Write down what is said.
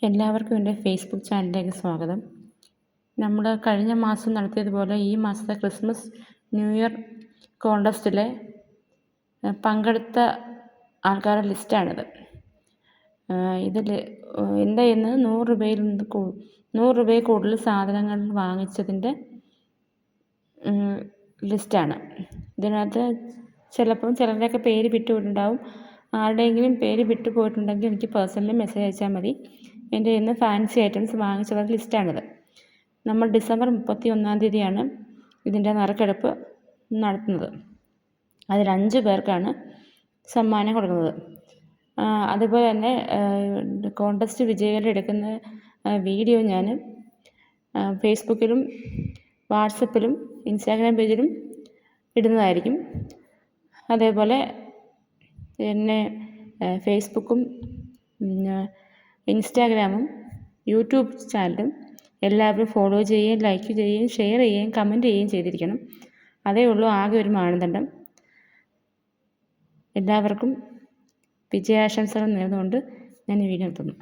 എല്ലാവർക്കും എൻ്റെ ഫേസ്ബുക്ക് ചാനലിലേക്ക് സ്വാഗതം. നമ്മൾ കഴിഞ്ഞ മാസം നടത്തിയതുപോലെ ഈ മാസത്തെ ക്രിസ്മസ് ന്യൂ ഇയർ കോൺടെസ്റ്റിലെ പങ്കെടുത്ത ആൾക്കാരുടെ ലിസ്റ്റാണിത്. ഇതിൽ എൻ്റെ ഇന്ന് 100 രൂപയിൽ കൂടുതൽ സാധനങ്ങൾ വാങ്ങിച്ചതിൻ്റെ ലിസ്റ്റാണ്. ഇതിനകത്ത് ചിലപ്പം ചിലരുടെയൊക്കെ പേര് വിട്ടുപോയിട്ടുണ്ടാവും. ആരുടെയെങ്കിലും പേര് വിട്ടുപോയിട്ടുണ്ടെങ്കിൽ എനിക്ക് പേഴ്സണലി മെസ്സേജ് അയച്ചാൽ മതി. എൻ്റെ ഇന്ന് ഫാൻസി ഐറ്റംസ് വാങ്ങിച്ചവരുടെ ലിസ്റ്റാണിത്. നമ്മൾ ഡിസംബർ 31 ഇതിൻ്റെ നറുക്കെടുപ്പ് നടത്തുന്നത്. അതിൽ 5 പേർക്കാണ് സമ്മാനം കൊടുക്കുന്നത്. അതുപോലെ തന്നെ കോൺടെസ്റ്റ് വിജയികളെ എടുക്കുന്ന വീഡിയോ ഞാൻ ഫേസ്ബുക്കിലും വാട്സപ്പിലും ഇൻസ്റ്റാഗ്രാം പേജിലും ഇടുന്നതായിരിക്കും. അതേപോലെ എന്നെ ഫേസ്ബുക്കും ഇൻസ്റ്റാഗ്രാമും യൂട്യൂബ് ചാനലും എല്ലാവരും ഫോളോ ചെയ്യുകയും ലൈക്ക് ചെയ്യുകയും ഷെയർ ചെയ്യുകയും കമൻറ്റ് ചെയ്യുകയും ചെയ്തിരിക്കണം. അതേ ഉള്ളൂ ആകെ ഒരു മാനദണ്ഡം. എല്ലാവർക്കും വിജയാശംസകൾ നേർന്നുകൊണ്ട് ഞാൻ ഈ വീഡിയോ നിർത്തുന്നു.